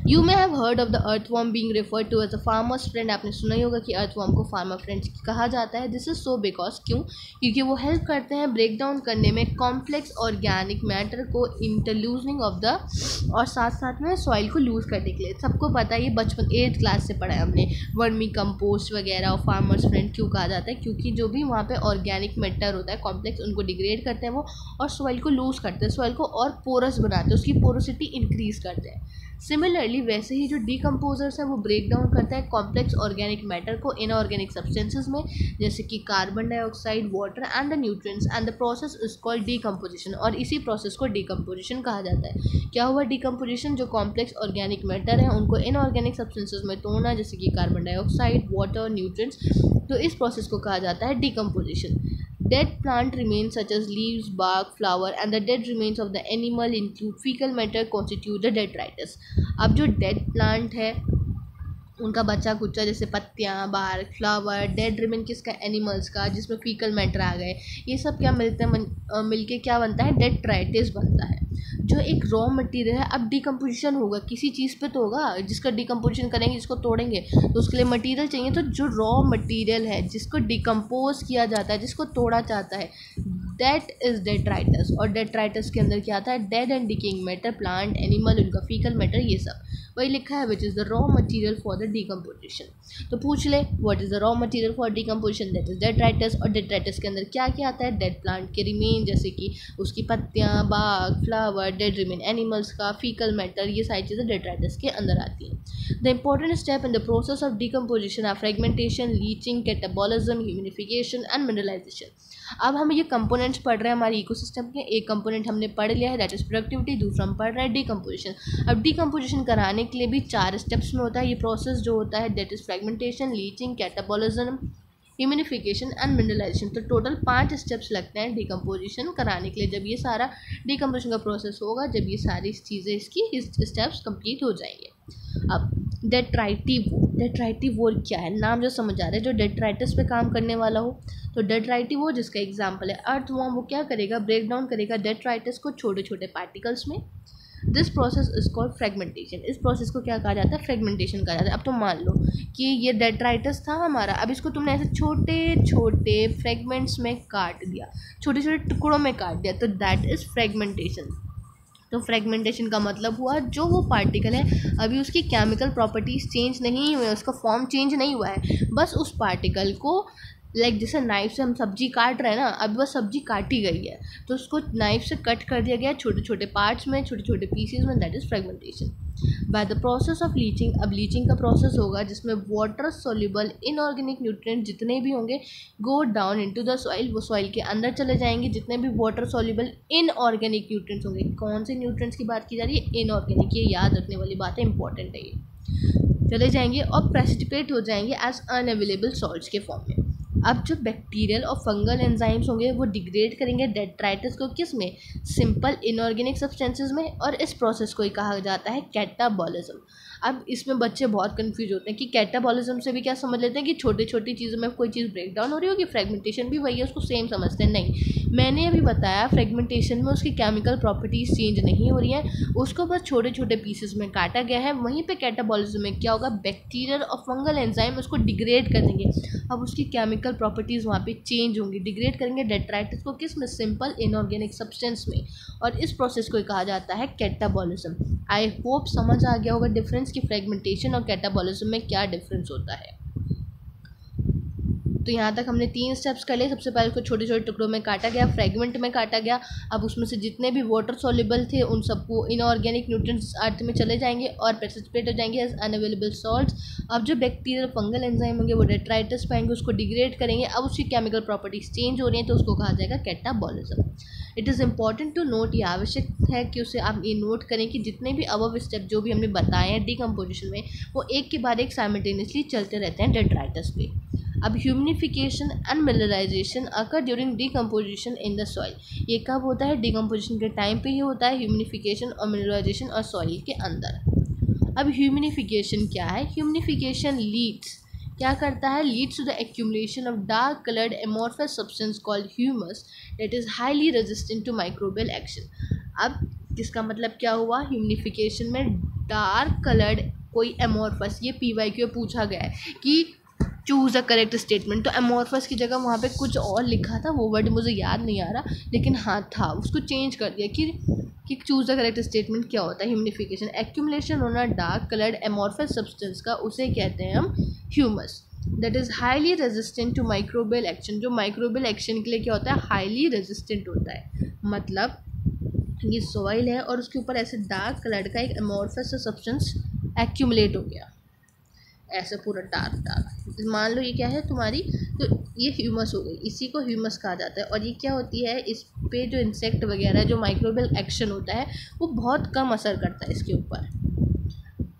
You may have heard of the earthworm being referred to as a farmer's friend. आपने सुना ही होगा कि अर्थवर्म को फार्मर फ्रेंड्स कहा जाता है। दिस इज सो बिकॉज क्यों, क्योंकि वो हेल्प करते हैं ब्रेक डाउन करने में कॉम्प्लेक्स ऑर्गेनिक मैटर को इंटरलूजनिंग ऑफ द, और साथ साथ में सॉइल को लूज करने के लिए। सबको पता है, ये बचपन 8th क्लास से पढ़ा है हमने, वर्मी कंपोस्ट वगैरह और फार्मर्स फ्रेंड क्यों कहा जाता है, क्योंकि जो भी वहाँ पे ऑर्गेनिक मैटर होता है कॉम्प्लेक्स, उनको डिग्रेड करते हैं वो, और सॉइल को लूज करते हैं, सॉइल को और पोरस बनाते हैं, उसकी पोरोसिटी इंक्रीज करते हैं। सिमिलरली वैसे ही जो डीकम्पोजर्स है वो ब्रेक डाउन करता है कॉम्प्लेक्स ऑर्गेनिक मैटर को इनऑर्गेनिक सब्सटेंसेस में, जैसे कि carbon dioxide, water and the nutrients, and the process is called decomposition. और इसी प्रोसेस को डीकम्पोजिशन कहा जाता है। क्या हुआ डीकम्पोजिशन, जो कॉम्प्लेक्स ऑर्गेनिक मैटर है उनको इनऑर्गेनिक सब्सटेंसेस में तोड़ना, जैसे कि कार्बन डाइऑक्साइड, वाटर, न्यूट्रिएंट्स, तो इस प्रोसेस को कहा जाता है decomposition. Dead plant remains such as leaves, bark, flower and the dead remains of the animal include fecal matter constitute the detritus। अब जो dead plant है उनका बचा कुचा, जैसे पत्तियाँ, बार्क, फ्लावर, डेड रिमेन किसका, एनिमल्स का, जिसमें फीकल मैटर आ गए, ये सब क्या मिलते हैं मिलके क्या बनता है, डेट्राइटिस बनता है, जो एक रॉ मटेरियल है। अब डीकम्पोजिशन होगा किसी चीज़ पे तो होगा, जिसका डीकम्पोजिशन करेंगे, जिसको तोड़ेंगे तो उसके लिए मटेरियल चाहिए। तो जो रॉ मटेरियल है जिसको डिकम्पोज किया जाता है, जिसको तोड़ा जाता है, दैट इज़ डेट्राइटस। और डेट्राइटस के अंदर क्या आता है, dead and decaying matter, plant, animal, उनका फीकल मैटर, ये सब वही लिखा है, which is the raw material for the decomposition. तो पूछ ले what is the raw material for decomposition, that is detritus. और डेट्राइटस के अंदर क्या क्या आता है, डेड प्लांट के रिमेन, जैसे कि उसकी पत्तियाँ, bark, flower, dead remain animals का, फीकल मैटर, ये सारी चीज़ें डेट्राइटस के अंदर आती हैं। The important step in the process of decomposition are fragmentation, leaching, catabolism, humidification and mineralisation. अब हम ये कंपोनेंट्स पढ़ रहे हैं हमारे इकोसिस्टम के। एक कंपोनेंट हमने पढ़ लिया है दैट इज प्रोडक्टिविटी, दूसरा हम पढ़ रहे हैं डीकम्पोजिशन। अब डीकम्पोजिशन कराने के लिए भी 4 स्टेप्स में होता है ये प्रोसेस जो होता है, that is fragmentation, leaching, catabolism, humidification and mineralisation. तो टोटल 5 स्टेप्स लगते हैं डीकम्पोजिशन कराने के लिए। जब ये सारा डीकम्पोजिशन का प्रोसेस होगा, जब ये सारी चीज़ें इसकी स्टेप्स कंप्लीट हो जाएंगे। अब डेट्राइटिवोर क्या है, नाम जो समझ आ रहा है, जो डेट्राइटिस पे काम करने वाला हो। तो डेट्राइटिवोर जिसका एग्जाम्पल है अर्थवर्म, वो क्या करेगा, ब्रेक डाउन करेगा डेट्राइटिस को छोटे छोटे पार्टिकल्स में। This process is called fragmentation. इस प्रोसेस को क्या कहा जाता है, फ्रेगमेंटेशन कहा जाता है। अब तुम मान लो कि ये डेट्राइटिस था हमारा, अब इसको तुमने ऐसे छोटे छोटे फ्रेगमेंट्स में काट दिया, छोटे छोटे टुकड़ों में काट दिया, तो दैट इज़ फ्रेगमेंटेशन। तो फ्रेगमेंटेशन का मतलब हुआ जो वो पार्टिकल है अभी उसकी केमिकल प्रॉपर्टीज़ चेंज नहीं हुए, उसका फॉर्म चेंज नहीं हुआ है, बस उस पार्टिकल को जैसे नाइफ से हम सब्जी काट रहे हैं ना, अब बस सब्जी काटी गई है तो उसको नाइफ से कट कर दिया गया छोटे छोटे पार्ट्स में, छोटे छोटे पीसेस में, that is fragmentation. Bye the process of leaching, अब लीचिंग का प्रोसेस होगा जिसमें वाटर सोल्यूबल इनऑर्गेनिक न्यूट्रिएंट जितने भी होंगे go down into the soil, वो सॉइल के अंदर चले जाएंगे। जितने भी वाटर सोल्यूबल इनऑर्गेनिक न्यूट्रिएंट्स होंगे, कौन से न्यूट्रिएंट्स की बात की जा रही है, इनऑर्गेनिक, ये याद रखने वाली बात है, इंपॉर्टेंट है ये, चले जाएंगे और प्रेसिपिटेट हो जाएंगे एज अनअवेलेबल सॉल्ट्स के फॉर्म में। अब जो बैक्टीरियल और फंगल एंजाइम्स होंगे वो डिग्रेड करेंगे डेट्राइटिस को, किस में, सिंपल इनऑर्गेनिक सब्सटेंसेस में, और इस प्रोसेस को ही कहा जाता है कैटाबॉलिज्म। अब इसमें बच्चे बहुत कंफ्यूज होते हैं कि कैटाबॉलिज्म से भी क्या समझ लेते हैं कि छोटी छोटी चीज़ों में कोई चीज़ ब्रेक डाउन हो रही होगी, फ्रेगमेंटेशन भी वही है, उसको सेम समझते हैं। नहीं, मैंने अभी बताया फ्रेगमेंटेशन में उसकी केमिकल प्रॉपर्टीज़ चेंज नहीं हो रही हैं, उसको बस छोटे छोटे पीसेस में काटा गया है। वहीं पे कैटाबॉलिज्म में क्या होगा, बैक्टीरियल और फंगल एंजाइम उसको डिग्रेड कर देंगे। अब उसकी केमिकल प्रॉपर्टीज़ वहाँ पे चेंज होंगी, डिग्रेड करेंगे डेट्राइटिस को किस में, सिंपल इनऑर्गेनिक सब्सटेंस में, और इस प्रोसेस को कहा जाता है कैटाबॉलिज्म। आई होप समझ आ गया होगा डिफरेंस कि फ्रेगमेंटेशन और कैटाबॉलिज्म में क्या डिफरेंस होता है। तो यहाँ तक हमने 3 स्टेप्स कर लिए। सबसे पहले उसको छोटे छोटे टुकड़ों में काटा गया, फ्रेगमेंट में काटा गया। अब उसमें से जितने भी वाटर सॉल्युबल थे उन सबको इनऑर्गेनिक न्यूट्रिएंट्स अर्थ में चले जाएंगे और प्रेसिपिटेट हो जाएंगे एज अनअवेलेबल सॉल्ट्स। अब जो बैक्टीरियल फंगल एंजाइम होंगे वो डेट्राइटिस पाएंगे, उसको डिग्रेड करेंगे। अब उसकी केमिकल प्रॉपर्टीज चेंज हो रही हैं तो उसको कहा जाएगा catabolism. It is important to note, ये आवश्यक है कि उसे आप ये नोट करें कि जितने भी अबव स्टेप जो भी हमने बताए हैं डीकम्पोजिशन में, वो एक के बाद एक साइमल्टेनियसली चलते रहते हैं डेट्राइटिस पे। अब humification and mineralisation occur during decomposition in the soil. ये कब होता है, डीकम्पोजिशन के टाइम पे ही होता है, ह्यूमिनिफिकेशन और मिनरलाइजेशन और सॉइल के अंदर। अब ह्यूमिनिफिकेशन क्या है, ह्यूमिनिफिकेशन लीड्स क्या करता है, leads to the accumulation of dark coloured amorphous substance called humus that is highly resistant to microbial action. अब इसका मतलब क्या हुआ, ह्यूमिनिफिकेशन में डार्क कलर्ड कोई एमोर्फस, ये PYQ पूछा गया है कि चूज़ अ करेक्ट स्टेटमेंट, तो एमोर्फस की जगह वहाँ पे कुछ और लिखा था, वो वर्ड मुझे याद नहीं आ रहा, लेकिन हाँ था, उसको चेंज कर दिया कि चूज़ द करेक्ट स्टेटमेंट क्या होता है। ह्यूमिनिफिकेशन एक्यूमुलेशन होना डार्क कलर्ड एमोर्फस सब्सटेंस का, उसे कहते हैं हम humus that is highly resistant to microbial action. जो माइक्रोबियल एक्शन के लिए क्या होता है, हाईली रेजिस्टेंट होता है। मतलब ये सॉइल है और उसके ऊपर ऐसे डार्क कलर का एक एमोर्फस सब्सटेंस एक्यूमुलेट हो गया, ऐसे पूरा डार्क मान लो ये क्या है तुम्हारी, तो ये ह्यूमस हो गई, इसी को ह्यूमस कहा जाता है। और ये क्या होती है, इस पे जो इंसेक्ट वगैरह जो माइक्रोबियल एक्शन होता है वो बहुत कम असर करता है इसके ऊपर।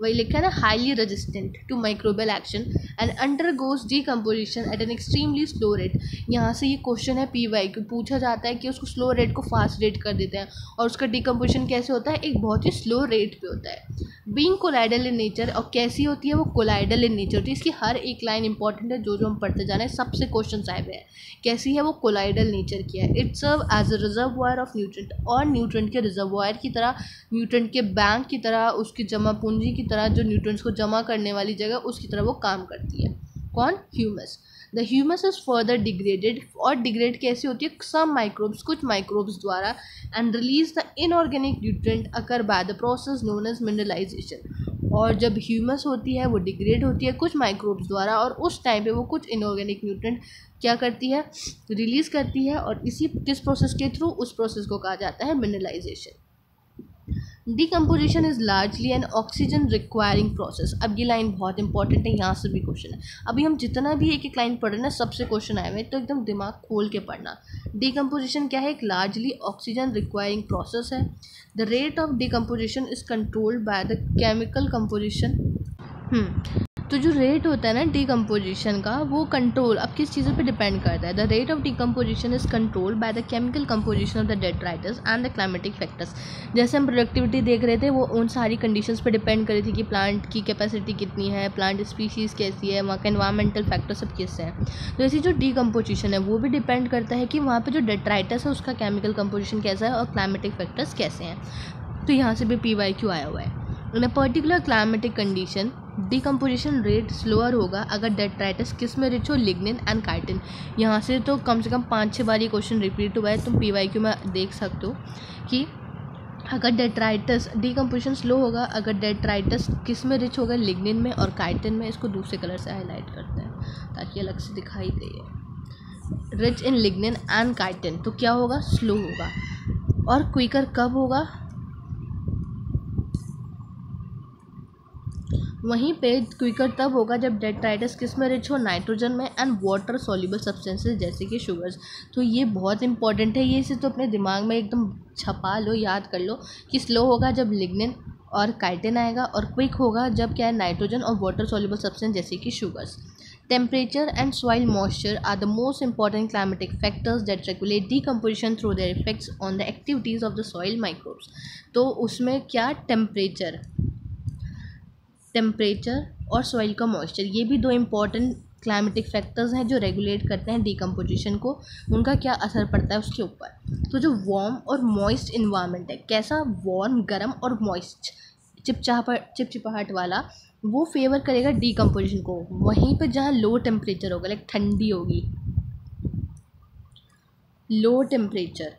वही लिखा है ना, highly resistant to microbial action and undergoes decomposition at an extremely slow rate. यहाँ से ये क्वेश्चन है PYQ पूछा जाता है कि उसको स्लो रेट को फास्ट रेट कर देते हैं, और उसका डीकम्पोजिशन कैसे होता है, एक बहुत ही स्लो रेट पे होता है। बीइंग कोलाइडल इन नेचर, और कैसी होती है वो, कोलाइडल इन नेचर होती है। इसकी हर एक लाइन इंपॉर्टेंट है, जो हम पढ़ते जा रहे हैं सबसे क्वेश्चन आए हुए हैं। कैसी है वो, कोलाइडल नेचर की है। It serve as a reservoir of nutrient, और न्यूट्रेंट के रिजर्वॉयर की तरह, न्यूट्रेंट के बैंक की तरह, उसकी जमा पूंजी की तरह, जो न्यूट्रेंट्स को जमा करने वाली जगह उसकी तरह वो काम करती है। कौन, humus. The humus is further degraded, और डिग्रेड कैसे होती है, सम माइक्रोब्स, कुछ माइक्रोब्स द्वारा, and release the inorganic nutrient occur by the process known as mineralisation. और जब ह्यूमस होती है वो डिग्रेड होती है कुछ माइक्रोब्स द्वारा, और उस टाइम पे वो कुछ इनऑर्गेनिक न्यूट्रेंट क्या करती है, रिलीज करती है, और इसी किस प्रोसेस के थ्रू, उस प्रोसेस को कहा जाता है mineralisation. Decomposition is largely an oxygen requiring process. अब ये लाइन बहुत इंपॉर्टेंट है, यहाँ से भी क्वेश्चन है। अभी हम जितना भी एक एक लाइन पढ़ रहे हैं ना, सबसे क्वेश्चन आए हुए, तो एकदम दिमाग खोल के पढ़ना। डिकम्पोजिशन क्या है, एक लार्जली ऑक्सीजन रिक्वायरिंग प्रोसेस है। The rate of decomposition is controlled by the chemical composition. तो जो रेट होता है ना डिकम्पोजिशन का, वो कंट्रोल अब किस चीज़ों पे डिपेंड करता है। The rate of decomposition is controlled by the chemical composition of the detritus and the climatic factors. जैसे हम प्रोडक्टिविटी देख रहे थे, वो उन सारी कंडीशंस पे डिपेंड कर रही थी कि प्लांट की कैपेसिटी कितनी है, प्लांट स्पीशीज़ कैसी है, वहाँ का एनवायरमेंटल फैक्टर सब किससे हैं। तो ऐसी जो डिकम्पोजिशन है वो भी डिपेंड करता है कि वहाँ पर जो डेट्राइटिस है उसका केमिकल कंपोजिशन कैसा है और क्लाइमेटिक फैक्टर्स कैसे हैं। तो यहाँ से भी PYQ आया हुआ है। In a particular climatic condition decomposition rate slower होगा अगर डेट्राइटिस किस में रिच हो, लिग्निन एंड काइटिन। यहाँ से तो कम से कम 5-6 बार ये क्वेश्चन रिपीट हुआ है, तुम PYQ में देख सकते हो कि अगर डेट्राइटिस डिकम्पोजिशन स्लो होगा अगर डेट्राइटिस किस में रिच होगा, लिग्निन में और काइटिन में। इसको दूसरे कलर से हाईलाइट करते हैं ताकि अलग से दिखाई दे। Rich in lignin and chitin, तो क्या होगा, स्लो होगा। और क्विकर कब होगा, वहीं पे क्विकर तब होगा जब डेट्राइटिस किस में रिच हो, नाइट्रोजन में एंड वाटर सॉल्युबल सब्सटेंसेस जैसे कि शुगर्स। तो ये बहुत इंपॉर्टेंट है, ये इसे तो अपने दिमाग में एकदम छपा लो, याद कर लो कि स्लो होगा जब लिग्निन और काइटिन आएगा, और क्विक होगा जब क्या है, नाइट्रोजन और वाटर सॉल्युबल सब्सटेंस जैसे कि sugars. Temperature and soil moisture are the most important climatic factors that regulate decomposition through their effects on the activities of the soil microbes. तो उसमें क्या, टेम्परेचर टेम्परेचर और सॉइल का moisture, ये भी दो इम्पॉर्टेंट क्लाइमेटिक फैक्टर्स हैं जो रेगुलेट करते हैं डिकम्पोजिशन को, उनका क्या असर पड़ता है उसके ऊपर। तो जो वार्म और मॉइस्ट इन्वायरमेंट है, कैसा वार्म, गर्म और मॉइस्ट चिपचिपाहट वाला, वो फेवर करेगा डिकम्पोजिशन को। वहीं पर जहाँ लो टेम्परेचर होगा, लाइक ठंडी होगी, लो टेम्परेचर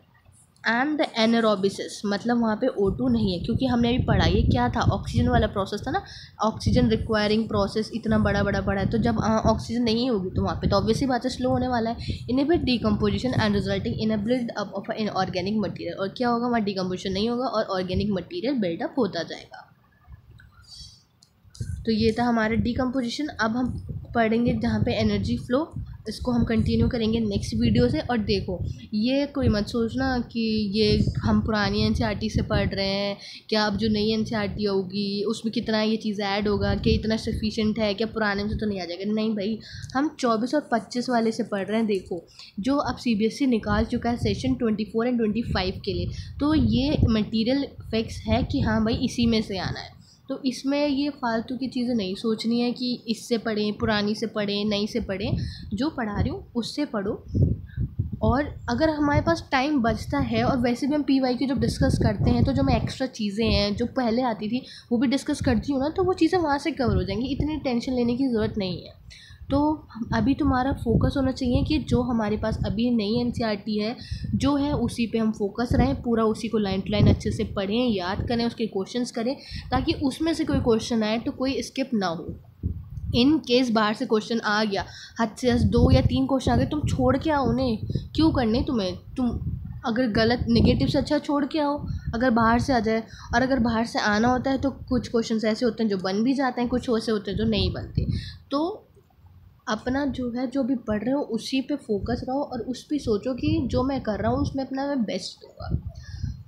एंड द एनारोबिसिस, मतलब वहाँ पे O2 नहीं है, क्योंकि हमने अभी पढ़ा ये क्या था, ऑक्सीजन वाला प्रोसेस था ना, ऑक्सीजन रिक्वायरिंग प्रोसेस इतना बड़ा पड़ा है। तो जब ऑक्सीजन नहीं होगी तो वहाँ पे तो ऑब्वियसली बात है स्लो होने वाला है। Inhibit decomposition and resulting in a build up of in organic material, और क्या होगा, वहाँ डिकम्पोजिशन नहीं होगा और ऑर्गेनिक मटीरियल बिल्डअप होता जाएगा। तो ये था हमारा डिकम्पोजिशन। अब हम पढ़ेंगे जहाँ पे एनर्जी फ्लो, इसको हम कंटिन्यू करेंगे नेक्स्ट वीडियो से। और देखो, ये कोई मत सोचना कि ये हम पुरानी NCERT से पढ़ रहे हैं, क्या अब जो नई NCERT होगी उसमें कितना ये चीज़ ऐड होगा, क्या इतना सफिशिएंट है, क्या पुराने में से तो नहीं आ जाएगा। नहीं भाई, हम 24 और 25 वाले से पढ़ रहे हैं। देखो, जो अब CBSE निकाल चुका है सेशन 24 एंड 25 के लिए, तो ये मटीरियल फिक्स है कि हाँ भाई इसी में से आना है। तो इसमें ये फालतू की चीज़ें नहीं सोचनी है कि इससे पढ़ें, पुरानी से पढ़ें, नई से पढ़ें। जो पढ़ा रही हूँ उससे पढ़ो। और अगर हमारे पास टाइम बचता है, और वैसे भी हम PYQ जब डिस्कस करते हैं तो जो मैं एक्स्ट्रा चीज़ें हैं जो पहले आती थी वो भी डिस्कस करती हूँ ना, तो वो चीज़ें वहाँ से कवर हो जाएंगी, इतनी टेंशन लेने की ज़रूरत नहीं है। तो अभी तुम्हारा फोकस होना चाहिए कि जो हमारे पास अभी नई NCERT है जो है उसी पे हम फोकस रहें, पूरा उसी को लाइन टू लाइन अच्छे से पढ़ें, याद करें, उसके क्वेश्चंस करें, ताकि उसमें से कोई क्वेश्चन आए तो कोई स्किप ना हो। इन केस बाहर से क्वेश्चन आ गया, हद से हद 2 या 3 क्वेश्चन आ गए, तुम छोड़ के आओ, उन्हें क्यों करने तुम्हें, तुम अगर गलत नेगेटिव से अच्छा छोड़ के आओ अगर बाहर से आ जाए। और अगर बाहर से आना होता है तो कुछ क्वेश्चंस ऐसे होते हैं जो बन भी जाते हैं, कुछ ऐसे होते हैं जो नहीं बनते। तो अपना जो है, जो भी पढ़ रहे हो उसी पे फोकस रहो, और उस पर सोचो कि जो मैं कर रहा हूँ उसमें अपना मैं बेस्ट दूँगा।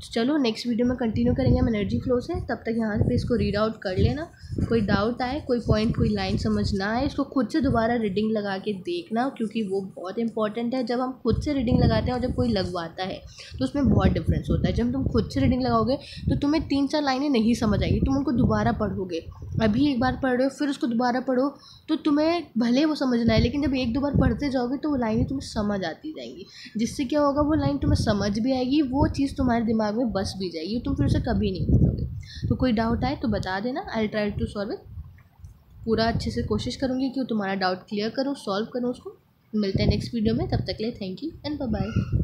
तो चलो नेक्स्ट वीडियो में कंटिन्यू करेंगे हम एनर्जी फ्लो से। तब तक यहाँ पे इसको रीड आउट कर लेना, कोई डाउट आए, कोई पॉइंट, कोई लाइन समझ ना आए, इसको खुद से दोबारा रीडिंग लगा के देखना, क्योंकि वो बहुत इंपॉर्टेंट है। जब हम खुद से रीडिंग लगाते हैं और जब कोई लगवाता है तो उसमें बहुत डिफरेंस होता है। जब तुम खुद से रीडिंग लगाओगे तो तुम्हें 3-4 लाइनें नहीं समझ आएगी, तुम उनको दोबारा पढ़ोगे। अभी एक बार पढ़ रहे हो फिर उसको दोबारा पढ़ो तो तुम्हें भले वो समझना है, लेकिन जब 1-2 बार पढ़ते जाओगे तो वो लाइनें तुम्हें समझ आती जाएंगी, जिससे क्या होगा, वो लाइन तुम्हें समझ भी आएगी, वो चीज़ तुम्हारे दिमाग में बस भी जाएगी, तुम फिर उसे कभी नहीं भूलोगे। तो कोई डाउट आए तो बता देना, I try to solve it. पूरा अच्छे से कोशिश करूँगी कि तुम्हारा डाउट क्लियर करूँ, सॉल्व करूँ उसको। मिलते हैं नेक्स्ट वीडियो में, तब तक के लिए thank you and bye bye.